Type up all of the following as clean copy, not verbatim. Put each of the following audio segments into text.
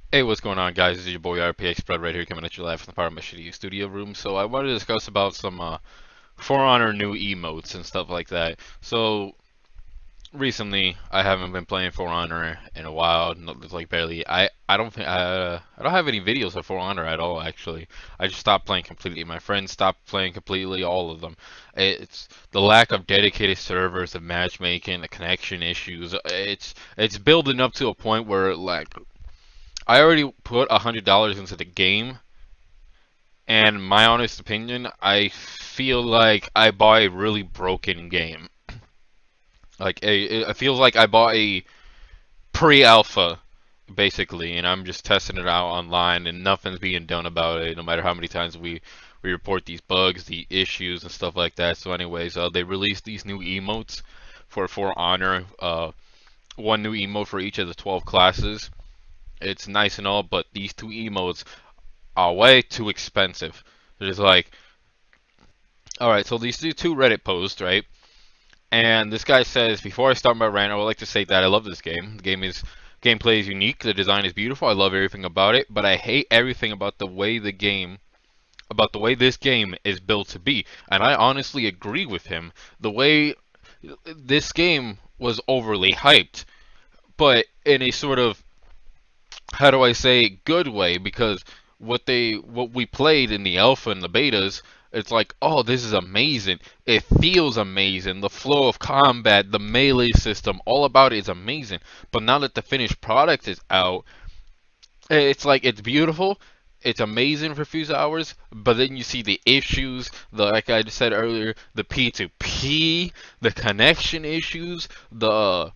Hey, what's going on, guys? This is your boy RPX Spread right here, coming at you live from the Power Machine studio room. So I wanted to discuss about some For Honor new emotes and stuff like that. So recently, I haven't been playing For Honor in a while, like barely. I don't think I don't have any videos of For Honor at all. Actually, I just stopped playing completely. My friends stopped playing completely, all of them. It's the lack of dedicated servers, the matchmaking, the connection issues. It's building up to a point where like I already put $100 into the game, and my honest opinion, I feel like I bought a really broken game. It feels like I bought a pre-alpha, basically, and I'm just testing it out online, and nothing's being done about it. No matter how many times we report these bugs, the issues, and stuff like that. So, anyways, they released these new emotes for Honor. One new emote for each of the 12 classes. It's nice and all, but these two emotes are way too expensive. It's like, all right, so these two Reddit posts, right? And this guy says, before I start my rant, I would like to say that I love this game. The gameplay is unique, the design is beautiful, I love everything about it, but I hate everything about about the way this game is built to be. And I honestly agree with him. The way this game was overly hyped, but in a sort of, how do I say, good way, because what we played in the alpha and the betas, it's like, oh, this is amazing. It feels amazing. The flow of combat, the melee system, all about it is amazing. But now that the finished product is out, it's like it's beautiful. It's amazing for a few hours, but then you see the issues, the like I said earlier, the P2P, the connection issues, the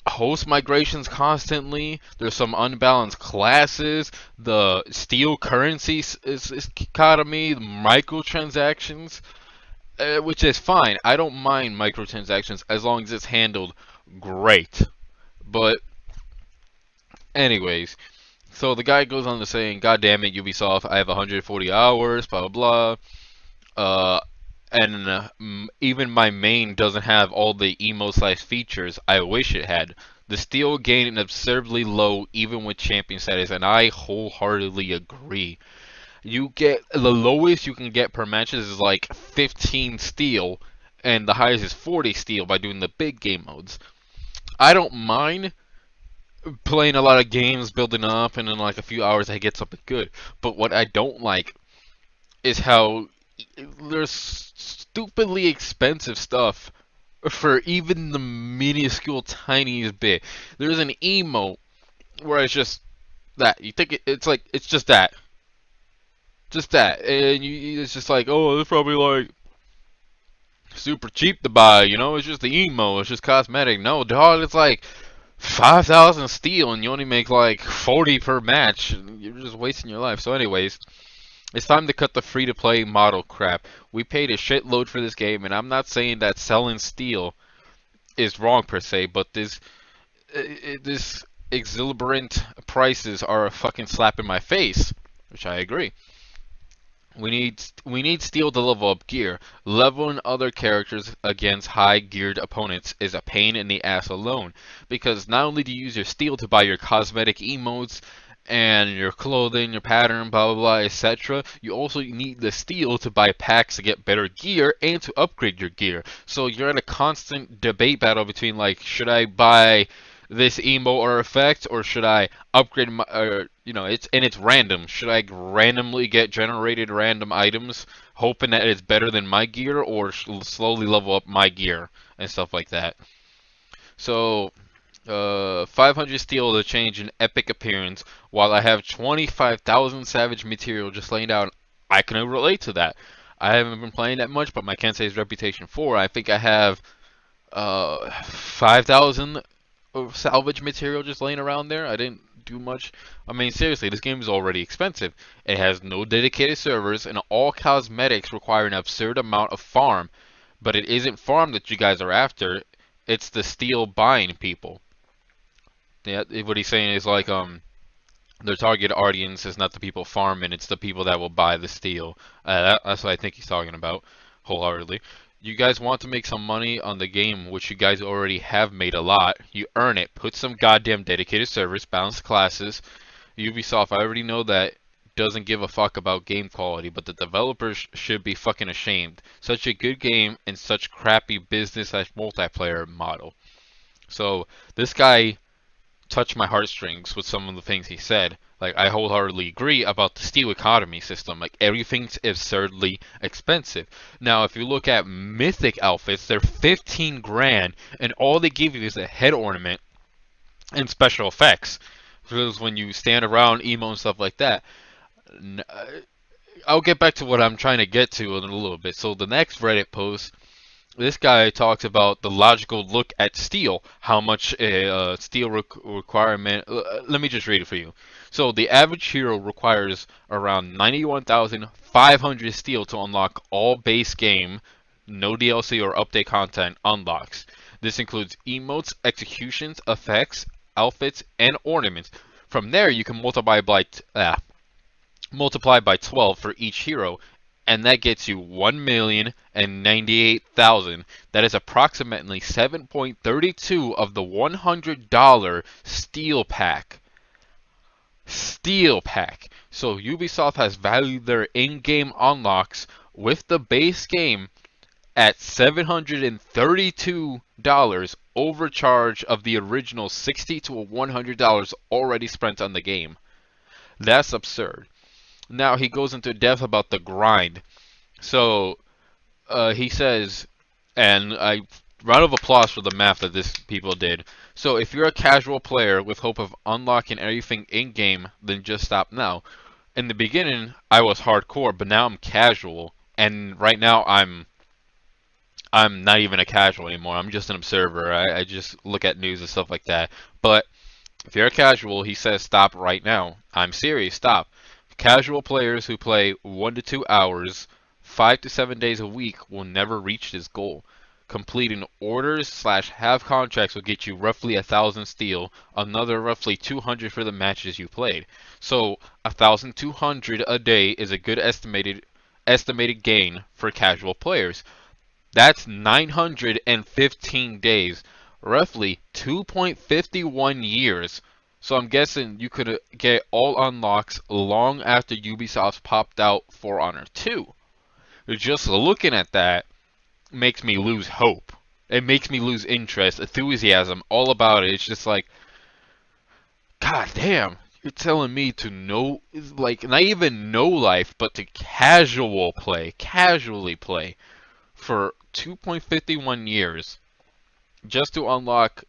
host migrations constantly. There's some unbalanced classes. The steel currency is economy, the microtransactions, which is fine. I don't mind microtransactions as long as it's handled great. But anyways, so the guy goes on to saying, "God damn it, Ubisoft! I have 140 hours, blah blah blah." And even my main doesn't have all the emo size features I wish it had. The steel gain absurdly low even with champion status, and I wholeheartedly agree. You get the lowest you can get per match is like 15 steel, and the highest is 40 steel by doing the big game modes. I don't mind playing a lot of games, building up, and in like a few hours I get something good. But what I don't like is how there's stupidly expensive stuff for even the minuscule tiniest bit. There's an emote where it's just that. You think it's like it's just that, and it's just like, oh, it's probably like super cheap to buy. You know, it's just the emo. It's just cosmetic. No, dog, it's like 5,000 steel, and you only make like 40 per match. You're just wasting your life. So, anyways, it's time to cut the free-to-play model crap. We paid a shitload for this game, and I'm not saying that selling steel is wrong per se, but this exorbitant prices are a fucking slap in my face, which I agree. We need steel to level up gear. Leveling other characters against high geared opponents is a pain in the ass alone, because not only do you use your steel to buy your cosmetic emotes and your clothing, your pattern, blah blah blah, etc. You also need the steel to buy packs to get better gear and to upgrade your gear. So you're in a constant debate battle between like, should I buy this emo or effect, or should I upgrade my, it's random. Should I randomly get generated random items, hoping that it's better than my gear, or slowly level up my gear and stuff like that? So 500 steel to change an epic appearance, while I have 25,000 savage material just laying down. I can relate to that. I haven't been playing that much, but my Kensei's Reputation 4, I think I have 5,000 of salvage material just laying around there. I didn't do much. I mean, seriously, this game is already expensive. It has no dedicated servers, and all cosmetics require an absurd amount of farm. But it isn't farm that you guys are after. It's the steel buying people. Yeah, what he's saying is like their target audience is not the people farming, it's the people that will buy the steel. That's what I think he's talking about, wholeheartedly. You guys want to make some money on the game, which you guys already have made a lot. You earn it. Put some goddamn dedicated servers, balanced classes, Ubisoft, I already know that doesn't give a fuck about game quality, but the developers should be fucking ashamed. Such a good game and such crappy business slash multiplayer model. So this guy touched my heartstrings with some of the things he said. Like, I wholeheartedly agree about the Steel economy system. Like, everything's absurdly expensive. Now, if you look at Mythic outfits, they're 15 grand, and all they give you is a head ornament and special effects. Because when you stand around, emo and stuff like that. I'll get back to what I'm trying to get to in a little bit. So the next Reddit post, this guy talks about the logical look at steel, how much a steel requirement. Let me just read it for you. So the average hero requires around 91,500 steel to unlock all base game, no DLC or update content unlocks. This includes emotes, executions, effects, outfits, and ornaments. From there, you can multiply by 12 for each hero, and that gets you 1,098,000. That is approximately 7.32 of the $100 Steel Pack. Steel Pack. So Ubisoft has valued their in-game unlocks with the base game at $732 overcharge of the original $60 to $100 already spent on the game. That's absurd. Now he goes into depth about the grind. So he says, and I round of applause for the math that this people did. So if you're a casual player with hope of unlocking everything in game, then just stop now. In the beginning, I was hardcore, but now I'm casual, and right now I'm not even a casual anymore. I'm just an observer. I just look at news and stuff like that. But if you're a casual, he says stop right now. I'm serious, stop. Casual players who play 1 to 2 hours, 5 to 7 days a week will never reach this goal. Completing orders slash have contracts will get you roughly 1,000 steel, another roughly 200 for the matches you played. So 1,200 a day is a good estimated gain for casual players. That's 915 days, roughly 2.51 years. So I'm guessing you could get all unlocks long after Ubisoft's popped out For Honor 2. Just looking at that makes me lose hope. It makes me lose interest, enthusiasm, all about it. It's just like, god damn, you're telling me to know, like, not even know life, but to casually play for 2.51 years just to unlock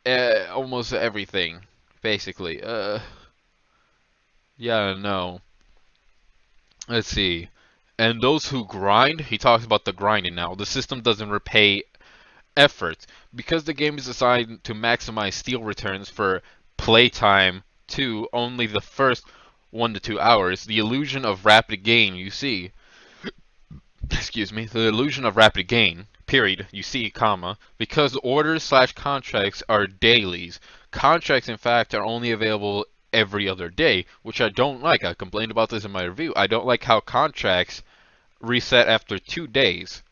almost everything, basically. Yeah, no. Let's see. And those who grind, he talks about the grinding now. The system doesn't repay effort. Because the game is designed to maximize steel returns for playtime to only the first 1 to 2 hours, the illusion of rapid gain you see. Excuse me, the illusion of rapid gain, period, you see, comma, because orders slash contracts are dailies. Contracts, in fact, are only available every other day, which I don't like. I complained about this in my review. I don't like how contracts reset after 2 days.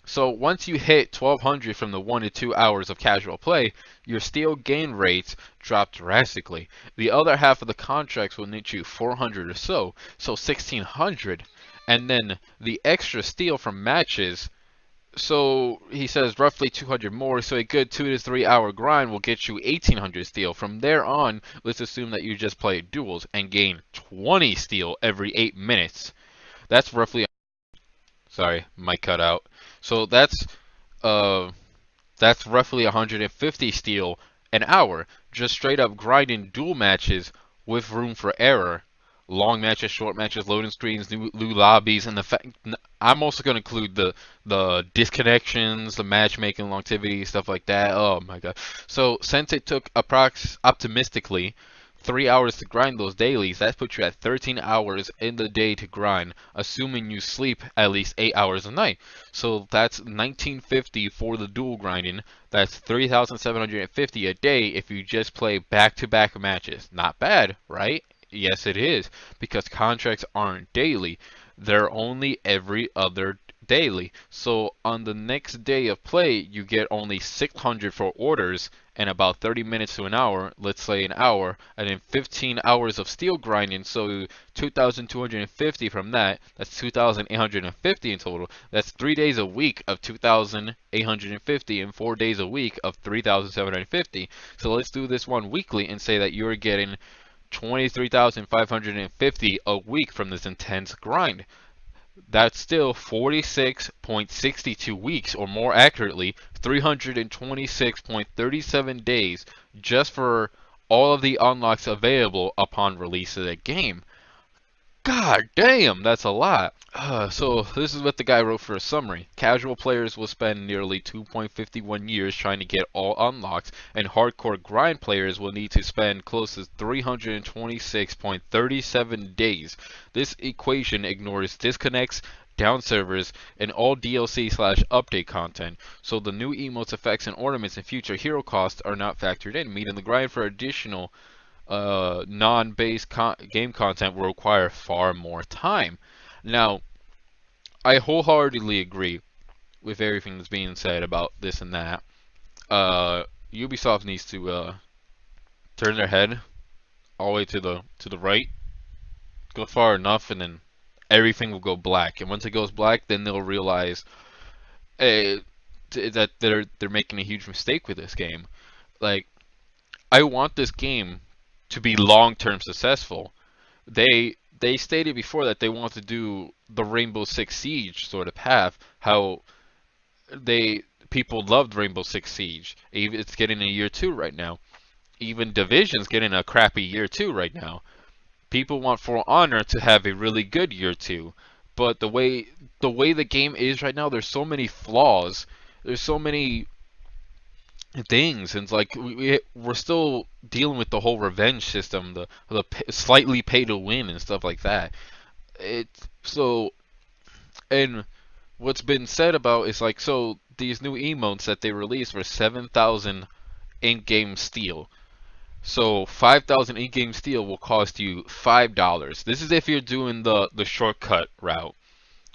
So once you hit 1200 from the 1 to 2 hours of casual play, your steel gain rates drop drastically. The other half of the contracts will net you 400 or so 1600. And then the extra steel from matches, so he says roughly 200 more, so a good 2 to 3 hour grind will get you 1800 steel. From there on, let's assume that you just play duels and gain 20 steel every 8 minutes. That's roughly, sorry, mic cut out. So that's roughly 150 steel an hour, just straight up grinding duel matches with room for error. Long matches, short matches, loading screens, new lobbies, and the fact I'm also going to include the disconnections, the matchmaking, longevity, stuff like that. Oh my god! So since it took optimistically 3 hours to grind those dailies, that puts you at 13 hours in the day to grind, assuming you sleep at least 8 hours a night. So that's 1950 for the dual grinding. That's 3,750 a day if you just play back-to-back matches. Not bad, right? Yes, it is, because contracts aren't daily. They're only every other daily. So on the next day of play, you get only 600 for orders and about 30 minutes to an hour, let's say an hour, and then 15 hours of steel grinding, so 2,250 from that, that's 2,850 in total. That's 3 days a week of 2,850 and 4 days a week of 3,750. So let's do this one weekly and say that you're getting 23,550 a week from this intense grind. That's still 46.62 weeks, or more accurately, 326.37 days just for all of the unlocks available upon release of the game. God damn, that's a lot. So this is what the guy wrote for a summary. Casual players will spend nearly 2.51 years trying to get all unlocks, and hardcore grind players will need to spend close to 326.37 days. This equation ignores disconnects, down servers, and all DLC/update content, so the new emotes, effects, and ornaments and future hero costs are not factored in, meaning the grind for additional non-base game content will require far more time. Now, I wholeheartedly agree with everything that's being said about this and that. Ubisoft needs to turn their head all the way to the right, go far enough, and then everything will go black. And once it goes black, then they'll realize that they're making a huge mistake with this game. Like, I want this game to be long-term successful. They stated before that they want to do the Rainbow Six Siege sort of path. How people loved Rainbow Six Siege. It's getting a year 2 right now. Even Division's getting a crappy year 2 right now. People want For Honor to have a really good year 2, but the way the game is right now, there's so many flaws. There's so many things, and it's like we're still dealing with the whole revenge system, the slightly pay to win and stuff like that. And what's been said about is like, so these new emotes that they released were 7,000 in-game steel. So 5,000 in-game steel will cost you $5. This is if you're doing the shortcut route.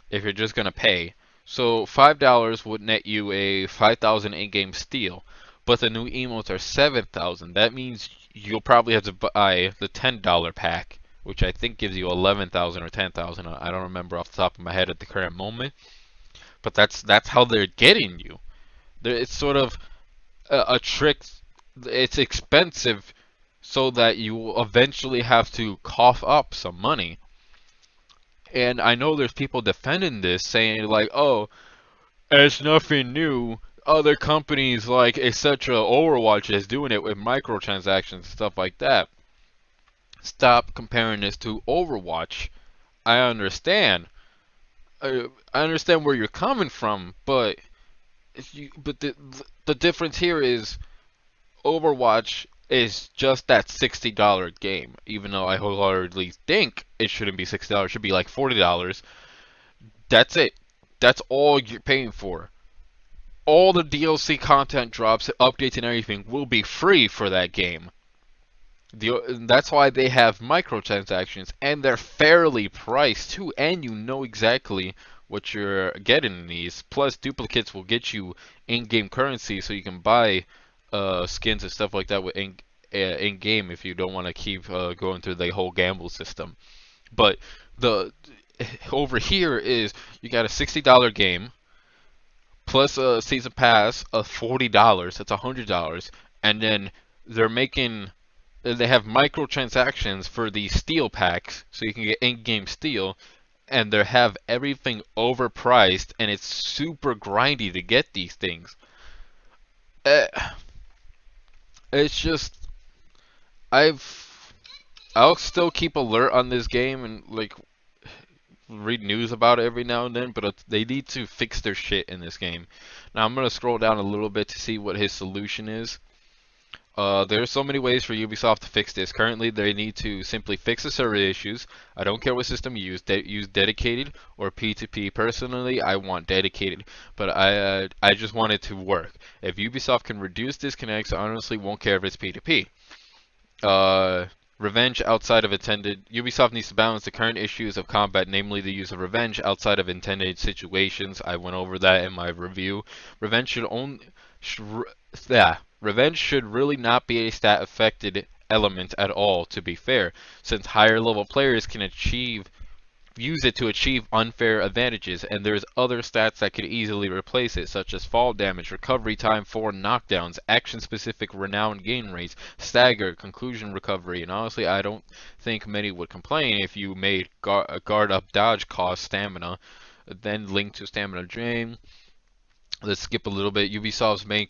If you're just gonna pay. So $5 would net you a 5,000 in-game steel. But the new emotes are 7,000. That means you'll probably have to buy the $10 pack, which I think gives you 11,000 or 10,000. I don't remember off the top of my head at the current moment. But that's how they're getting you. It's sort of a trick. It's expensive so that you will eventually have to cough up some money. And I know there's people defending this, saying like, oh, it's nothing new. Other companies like etc. Overwatch is doing it with microtransactions and stuff like that. Stop comparing this to Overwatch. I understand. I understand where you're coming from, but the difference here is Overwatch is just that $60 game. Even though I wholeheartedly think it shouldn't be $60, it should be like $40. That's it. That's all you're paying for. All the DLC content drops, updates, and everything will be free for that game. That's why they have microtransactions, and they're fairly priced too, and you know exactly what you're getting in these. Plus, duplicates will get you in-game currency, so you can buy skins and stuff like that with in-game if you don't want to keep going through the whole gamble system. But over here is you got a $60 game plus a season pass of $40. That's $100, and then they have microtransactions for the steel packs, so you can get in-game steel, and they have everything overpriced, and it's super grindy to get these things. It's just I'll still keep alert on this game and like read news about it every now and then, but they need to fix their shit in this game. Now I'm gonna scroll down a little bit to see what his solution is. There's so many ways for Ubisoft to fix this. Currently, they need to simply fix the server issues. I don't care what system you use. Use dedicated or P2P. Personally, I want dedicated, but I just want it to work. If Ubisoft can reduce disconnects, I honestly won't care if it's P2P. Revenge outside of intended. Ubisoft needs to balance the current issues of combat, namely the use of revenge outside of intended situations. I went over that in my review. Revenge should only Revenge should really not be a stat affected element at all, to be fair, since higher level players can use it to achieve unfair advantages, and there's other stats that could easily replace it, such as fall damage, recovery time for knockdowns, action-specific renown gain rates, stagger, conclusion recovery, and honestly, I don't think many would complain if you made guard up dodge cost stamina, then link to stamina drain. Let's skip a little bit. Ubisoft's main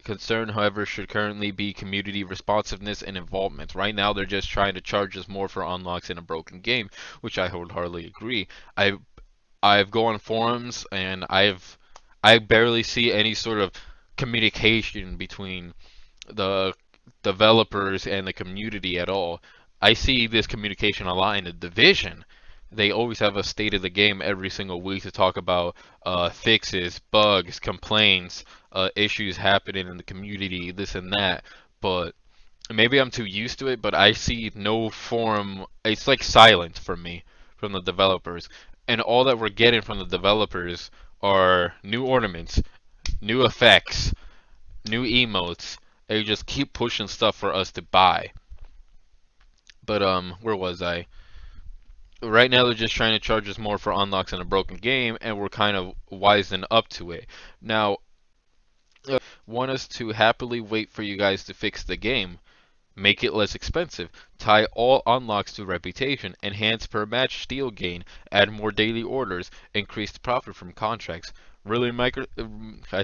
concern, however, should currently be community responsiveness and involvement. Right now, they're just trying to charge us more for unlocks in a broken game, which I wholeheartedly agree. I've gone on forums and I barely see any sort of communication between the developers and the community at all. I see this communication a lot in the Division. They always have a state of the game every single week to talk about fixes, bugs, complaints, issues happening in the community, this and that. But maybe I'm too used to it, but I see no forum. It's like silent for me from the developers. And all that we're getting from the developers are new ornaments, new effects, new emotes. They just keep pushing stuff for us to buy. But where was I? Right now they're just trying to charge us more for unlocks in a broken game, and we're kind of wising up to it. Now, want us to happily wait for you guys to fix the game. Make it less expensive. Tie all unlocks to reputation. Enhance per match steal gain. Add more daily orders. Increase the profit from contracts. Really, I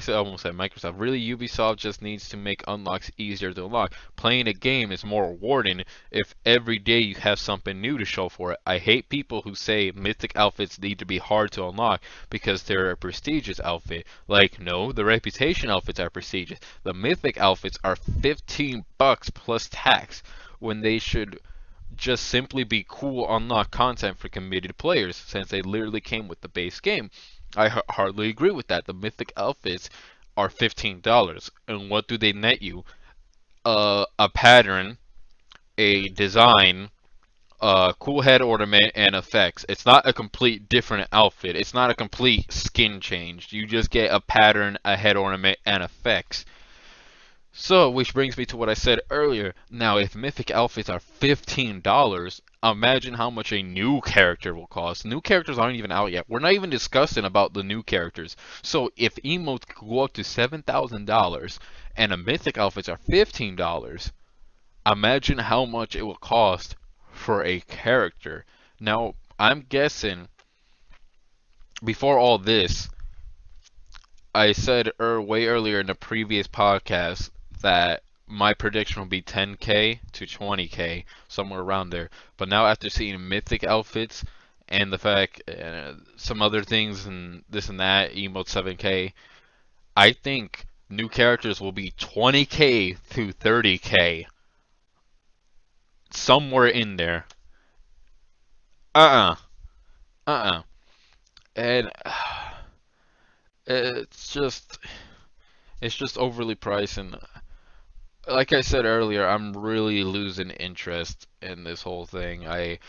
almost said Microsoft. Really, Ubisoft just needs to make unlocks easier to unlock. Playing a game is more rewarding if every day you have something new to show for it. I hate people who say mythic outfits need to be hard to unlock because they're a prestigious outfit. Like, no, the reputation outfits are prestigious. The mythic outfits are $15 plus tax when they should just simply be cool unlock content for committed players since they literally came with the base game. I hardly agree with that. The mythic outfits are $15, and what do they net you? A pattern, a design, a cool head ornament, and effects. It's not a complete different outfit. It's not a complete skin change. You just get a pattern, a head ornament, and effects. So, which brings me to what I said earlier. Now, if mythic outfits are $15, imagine how much a new character will cost. New characters aren't even out yet. We're not even discussing about the new characters. So, if emotes could go up to $7,000 and a mythic outfits are $15, imagine how much it will cost for a character. Now, I'm guessing before all this, I said way earlier in the previous podcast that my prediction will be 10k to 20k, somewhere around there. But now after seeing mythic outfits and the fact some other things and this and that, emote 7k, I think new characters will be 20k to 30k, somewhere in there. Uh-uh, uh-uh. And it's just it's just overly priced, and like I said earlier, I'm really losing interest in this whole thing. I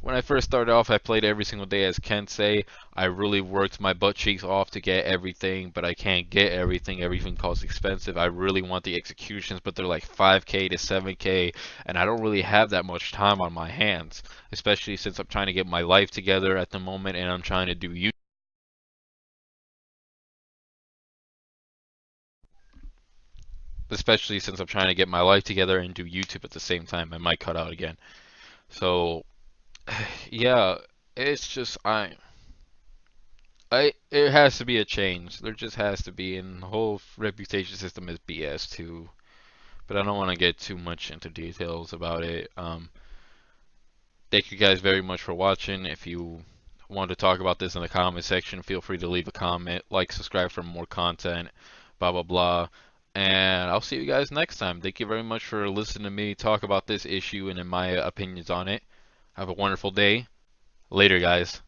when I first started off, I played every single day as Kensei. I really worked my butt cheeks off to get everything, but I can't get everything. Everything costs expensive. I really want the executions, but they're like 5k to 7k, and I don't really have that much time on my hands, especially since I'm trying to get my life together at the moment, and I'm trying to do YouTube. Especially since I'm trying to get my life together and do YouTube at the same time. I might cut out again. So, yeah, it's just it has to be a change. There just has to be, and the whole reputation system is BS too. But I don't want to get too much into details about it. Thank you guys very much for watching. If you want to talk about this in the comment section, feel free to leave a comment, like, subscribe for more content, blah blah blah. And I'll see you guys next time. Thank you very much for listening to me talk about this issue and in my opinions on it. Have a wonderful day. Later, guys.